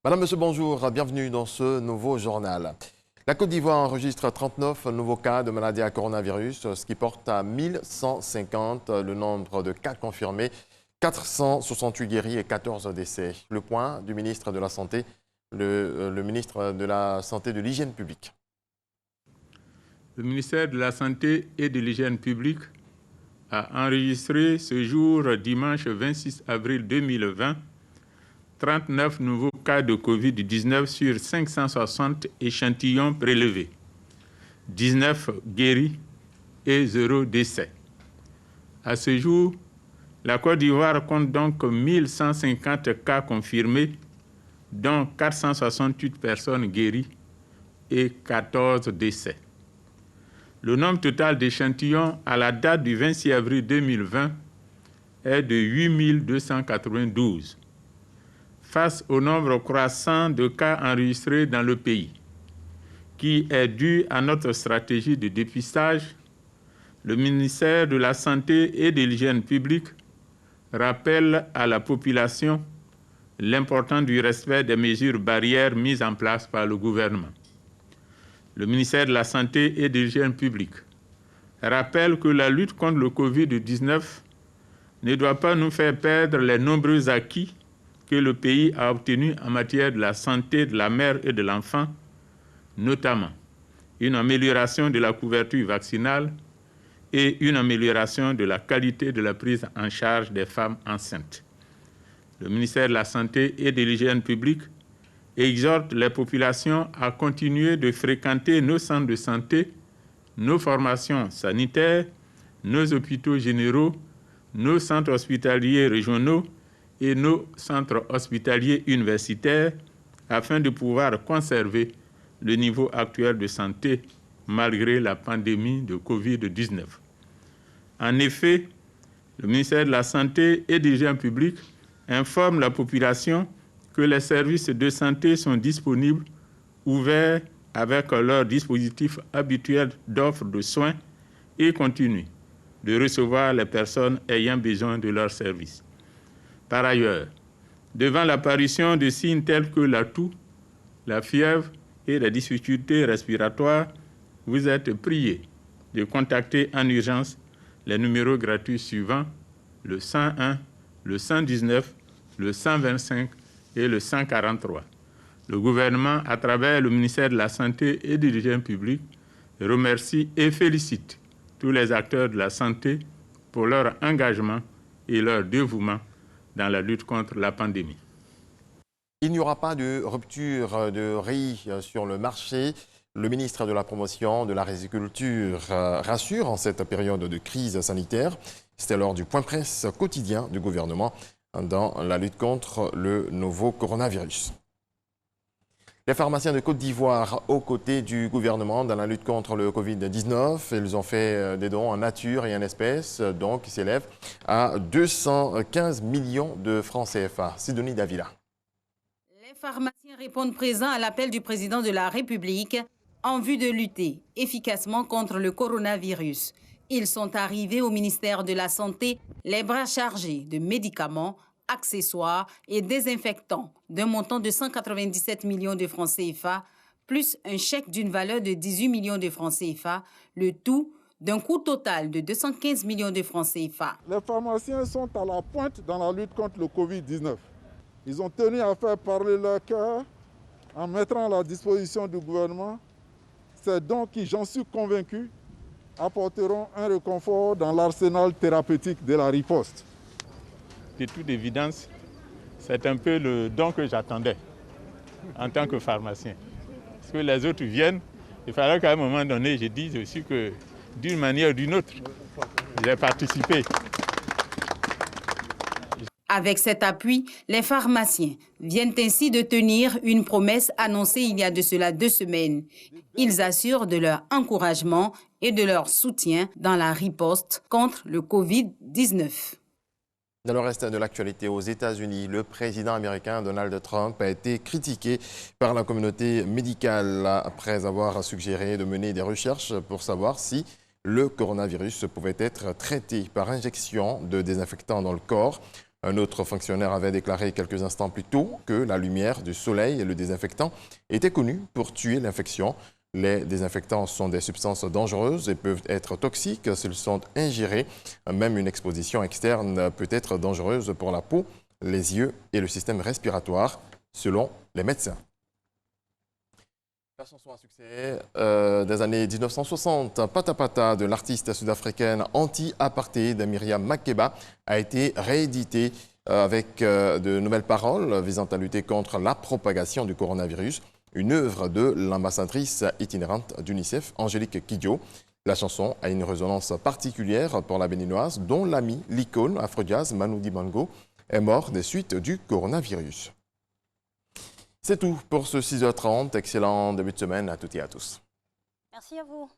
Madame, Monsieur, bonjour, bienvenue dans ce nouveau journal. La Côte d'Ivoire enregistre 39 nouveaux cas de maladie à coronavirus, ce qui porte à 1150 le nombre de cas confirmés, 468 guéris et 14 décès. Le point du ministre de la Santé, le ministre de la Santé et de l'Hygiène publique. Le ministère de la Santé et de l'Hygiène publique a enregistré ce jour, dimanche 26 avril 2020, 39 nouveaux cas de Covid-19 sur 560 échantillons prélevés, 19 guéris et 0 décès. À ce jour, la Côte d'Ivoire compte donc 1150 cas confirmés, dont 468 personnes guéries et 14 décès. Le nombre total d'échantillons à la date du 26 avril 2020 est de 8292. Face au nombre croissant de cas enregistrés dans le pays, qui est dû à notre stratégie de dépistage, le ministère de la Santé et de l'Hygiène publique rappelle à la population l'importance du respect des mesures barrières mises en place par le gouvernement. Le ministère de la Santé et de l'Hygiène publique rappelle que la lutte contre le Covid-19 ne doit pas nous faire perdre les nombreux acquis que le pays a obtenus en matière de la santé de la mère et de l'enfant, notamment une amélioration de la couverture vaccinale et une amélioration de la qualité de la prise en charge des femmes enceintes. Le ministère de la Santé et de l'Hygiène publique exhorte les populations à continuer de fréquenter nos centres de santé, nos formations sanitaires, nos hôpitaux généraux, nos centres hospitaliers régionaux et nos centres hospitaliers universitaires afin de pouvoir conserver le niveau actuel de santé malgré la pandémie de Covid-19. En effet, le ministère de la Santé et de l'Hygiène publique informe la population que les services de santé sont disponibles, ouverts avec leur dispositif habituel d'offre de soins et continuent de recevoir les personnes ayant besoin de leurs services. Par ailleurs, devant l'apparition de signes tels que la toux, la fièvre et les difficultés respiratoires, vous êtes priés de contacter en urgence les numéros gratuits suivants, le 101, le 119, le 125 et le 143. Le gouvernement, à travers le ministère de la Santé et de l'Hygiène publique, remercie et félicite tous les acteurs de la santé pour leur engagement et leur dévouement dans la lutte contre la pandémie. Il n'y aura pas de rupture de riz sur le marché. Le ministre de la Promotion de la Riziculture rassure en cette période de crise sanitaire. C'était lors du point presse quotidien du gouvernement dans la lutte contre le nouveau coronavirus. Les pharmaciens de Côte d'Ivoire aux côtés du gouvernement dans la lutte contre le Covid-19, ils ont fait des dons en nature et en espèces, donc qui s'élèvent à 215 millions de francs CFA. Sidonie Davila. Les pharmaciens répondent présents à l'appel du président de la République en vue de lutter efficacement contre le coronavirus. Ils sont arrivés au ministère de la Santé, les bras chargés de médicaments, accessoires et désinfectants d'un montant de 197 millions de francs CFA, plus un chèque d'une valeur de 18 millions de francs CFA, le tout d'un coût total de 215 millions de francs CFA. Les pharmaciens sont à la pointe dans la lutte contre le Covid-19. Ils ont tenu à faire parler leur cœur en mettant à la disposition du gouvernement ces dons qui, j'en suis convaincu, apporteront un réconfort dans l'arsenal thérapeutique de la riposte. De toute évidence, c'est un peu le don que j'attendais en tant que pharmacien. Parce que les autres viennent, il fallait qu'à un moment donné, je dise aussi que d'une manière ou d'une autre, j'ai participé. Avec cet appui, les pharmaciens viennent ainsi de tenir une promesse annoncée il y a de cela 2 semaines. Ils assurent de leur encouragement et de leur soutien dans la riposte contre le Covid-19. Dans le reste de l'actualité, aux États-Unis, le président américain Donald Trump a été critiqué par la communauté médicale après avoir suggéré de mener des recherches pour savoir si le coronavirus pouvait être traité par injection de désinfectant dans le corps. Un autre fonctionnaire avait déclaré quelques instants plus tôt que la lumière du soleil et le désinfectant étaient connus pour tuer l'infection. Les désinfectants sont des substances dangereuses et peuvent être toxiques s'ils sont ingérés. Même une exposition externe peut être dangereuse pour la peau, les yeux et le système respiratoire, selon les médecins. La chanson à succès des années 1960, Pata Pata de l'artiste sud-africaine anti-apartheid Miriam Makeba a été rééditée avec de nouvelles paroles visant à lutter contre la propagation du coronavirus. Une œuvre de l'ambassadrice itinérante d'UNICEF, Angélique Kidjo. La chanson a une résonance particulière pour la béninoise, dont l'ami, l'icône afro-jazz Manu Dibango est mort des suites du coronavirus. C'est tout pour ce 6h30. Excellent début de semaine à toutes et à tous. Merci à vous.